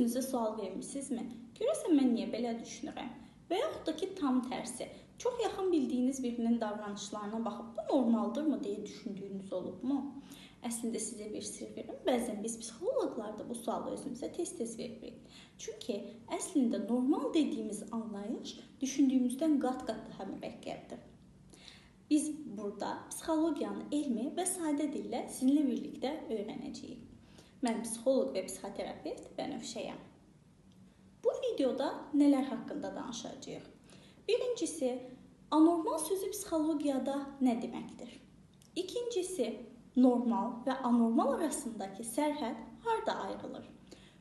özünüzə sual vermisinizmi? Görəsən mən niyə belə düşünürəm? Və yaxud da ki, tam tərsi, çox yaxın bildiyiniz birinin davranışlarına baxıb bu normaldırmı deyə düşündüyünüz olubmu? Əslində sizə bir sir verim. Bəzən biz psixoloqlar da bu sualı özümüzə tez-tez veririk. Çünki əslində normal dediyimiz anlayış düşündüyümüzdən qat-qat daha mürəkkəbdir. Biz burada psixologiyanın elmi və sadə dillə sizinlə birlikdə öyrənəcəyik. Mən psixoloq və psixoterapevt Bənövşəyəm. Bu videoda nələr haqqında danışacağıq? Birincisi, anormal sözü psixologiyada nə deməkdir? İkincisi, normal və anormal arasındakı sərhəd harda ayrılır?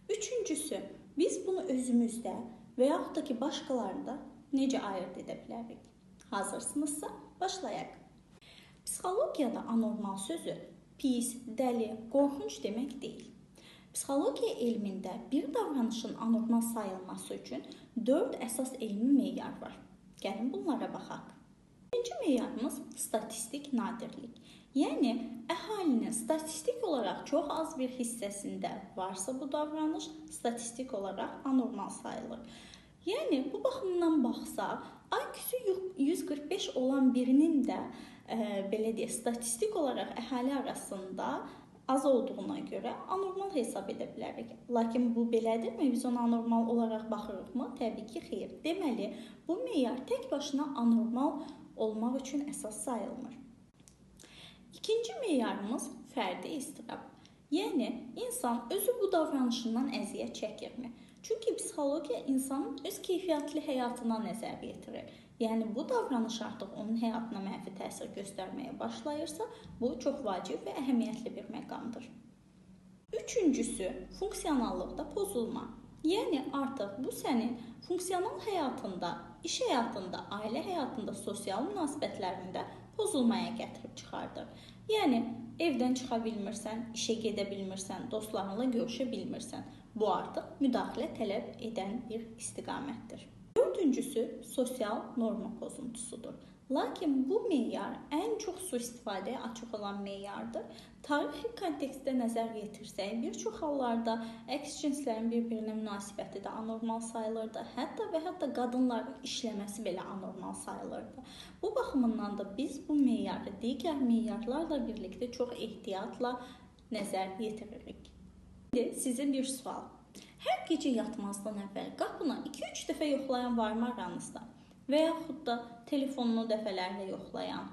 Üçüncüsü, biz bunu özümüzdə və yaxud da ki, başqalarında necə ayırt edə bilərik? Hazırsınızsa, başlayaq. Psixologiyada anormal sözü pis, dəli, qorxunc demək deyil. Psixologiya elmində bir davranışın anormal sayılması üçün 4 əsas elmi meyar var. Gəlin bunlara baxaq. Birinci meyarımız statistik nadirlik. Yəni, əhalinin statistik olaraq çox az bir hissəsində varsa bu davranış, statistik olaraq anormal sayılır. Yəni, bu baxımdan baxsaq, IQ-su 145 olan birinin də belə deyək, statistik olaraq əhali arasında az olduğuna görə anormal hesab edə bilərik. Lakin bu belədirmi? Biz ona anormal olaraq baxırıqmı? Təbii ki, xeyr. Deməli, bu meyar tək başına anormal olmaq üçün əsas sayılmır. İkinci meyarımız fərdi istirab. Yəni, insan özü bu davranışından əziyyət çəkirmi? Çünki psixologiya insanın öz keyfiyyətli həyatına nəzər yetirir. Yəni, bu davranış artıq onun həyatına mənfi təsir göstərməyə başlayırsa, bu çox vacib və əhəmiyyətli bir məqamdır. Üçüncüsü, funksionallıqda pozulma. Yəni, artıq bu sənin funksional həyatında, iş həyatında, ailə həyatında, sosial münasibətlərində pozulmaya gətirib çıxardır. Yəni, evdən çıxa bilmirsən, işə gedə bilmirsən, dostlarınla görüşə bilmirsən. Bu artıq müdaxilə tələb edən bir istiqamətdir. Dördüncüsü, sosial norma pozuntusudur. Lakin bu meyar ən çox sui-istifadəyə açıq olan meyardır. Tarixi kontekstdə nəzər yetirsək, bir çox hallarda əks cinslərin bir-birinə münasibəti də anormal sayılırdı. Hətta qadınların işləməsi belə anormal sayılırdı. Bu baxımından da biz bu meyarı digər meyarlarla birlikdə çox ehtiyatla nəzər yetiririk. İndi sizə bir sual. Hər gecə yatmazdan əvvəl qapını 2-3 dəfə yoxlayan varmı aranızda? Və yaxud da telefonunu dəfələrlə yoxlayan?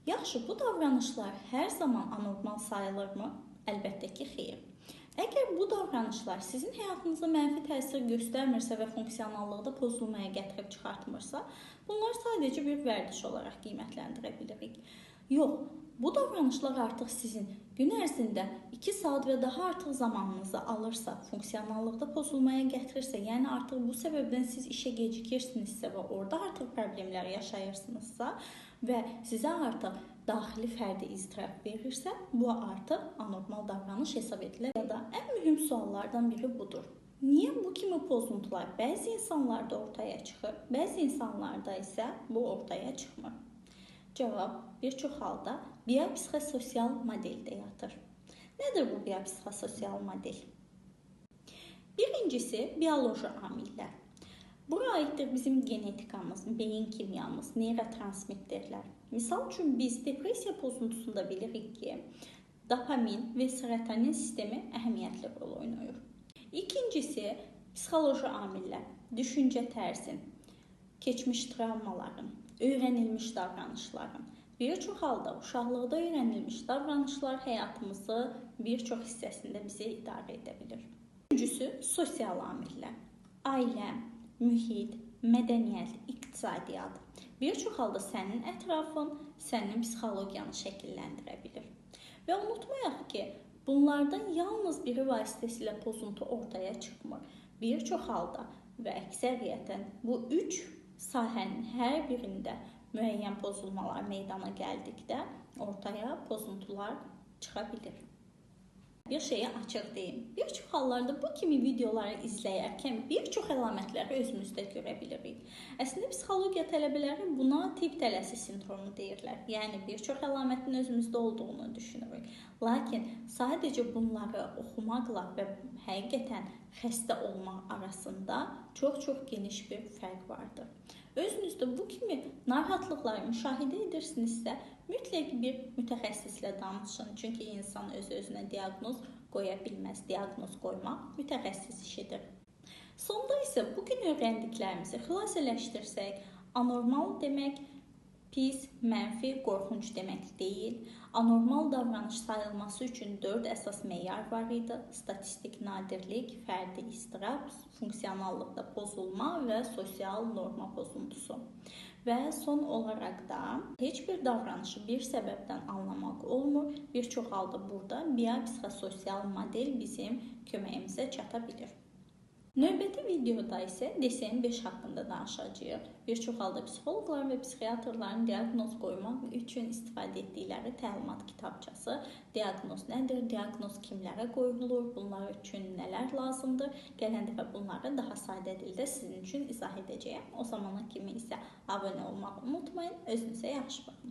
Yaxşı, bu davranışlar hər zaman anormal sayılırmı? Əlbəttə ki, xeyr. Əgər bu davranışlar sizin həyatınıza mənfi təsir göstərmirsə və funksionallıqda pozulmaya gətirib çıxartmırsa, bunlar sadəcə bir vərdiş olaraq qiymətləndirə bilirik. Yox, bu davranışlar artıq sizin gün ərzində 2 saat və daha artıq zamanınızı alırsa, funksionallıqda pozulmaya gətirirsə, yəni artıq bu səbəbdən siz işə gecikirsinizsə və orada artıq problemlər yaşayırsınızsa və sizə artıq daxili fərdi iztirab verirsə, bu artıq anormal davranış hesab edilir. Ya da ən mühüm suallardan biri budur. Niyə bu kimi pozuntular bəzi insanlarda ortaya çıxır, bəzi insanlarda isə bu ortaya çıxmır? Cavab bir çox halda biopsixososial modeldə yatır. Nədir bu biopsixososial model? Birincisi, bioloji amillər. Bura aiddir bizim genetikamız, beyin kimyamız, neyrotransmitterlər. Misal üçün biz depressiya pozuntusunda bilirik ki, dopamin və serotonin sistemi əhəmiyyətli rol oynayır. İkincisi, psixoloji amillər, düşüncə tərzin, keçmiş travmaların, öyrənilmiş davranışların. Bir çox halda uşaqlıqda öyrənilmiş davranışlar həyatımızı bir çox hissəsində bizi idarə edə bilir. Üçüncüsü, sosial amillər. Ailə, mühit, mədəniyyət, iqtisadiyyat. Bir çox halda sənin ətrafın, sənin psixologiyanı şəkilləndirə bilir. Və unutmayaq ki, bunlardan yalnız biri vasitəsilə pozuntu ortaya çıxmır. Bir çox halda və əksəriyyətən bu 3 sahənin hər birində müəyyən pozulmalar meydana gəldikdə ortaya pozuntular çıxa bilir. Bir şeyi açıq deyim. Bir çox hallarda bu kimi videoları izləyərkən bir çox əlamətləri özümüzdə görə bilirik. Əslində psixologiya tələbələri buna tip tələsi sindromu deyirlər. Yəni bir çox əlamətin özümüzdə olduğunu düşünürük. Lakin sadəcə bunları oxumaqla və həqiqətən xəstə olmaq arasında çox geniş bir fərq vardır. Özünüzdə bu kimi narahatlıqları müşahidə edirsinizsə, mütləq bir mütəxəssislə danışın. Çünki insan öz-özünə diaqnoz qoya bilməz. Diaqnoz qoymaq mütəxəssis işidir. Sonda isə bugün öyrəndiklərimizi xülasələşdirsək, anormal demək pis, mənfi, qorxunc demək deyil. Anormal davranış sayılması üçün 4 əsas meyar var idi. Statistik nadirlik, fərdi istirab, funksionallıqda pozulma və sosial norma pozuntusu. Və son olaraq da heç bir davranışı bir səbəbdən anlamaq olmur. Bir çox halda burada biopsixososial model bizim köməyimizə çata bilir. Növbəti videoda isə DSM-5 haqqında danışacağıq. Bir çox halda psixoloqların və psixiatrların diaqnoz qoymaq üçün istifadə etdikləri təlimat kitabçası, diaqnoz nədir, diaqnoz kimlərə qoyulur, bunlar üçün nələr lazımdır. Gələn dəfə bunları daha sadə dildə sizin üçün izah edəcəyəm. O zamana kimi isə abunə olmağı unutmayın. Özünüzə yaxşı baxın.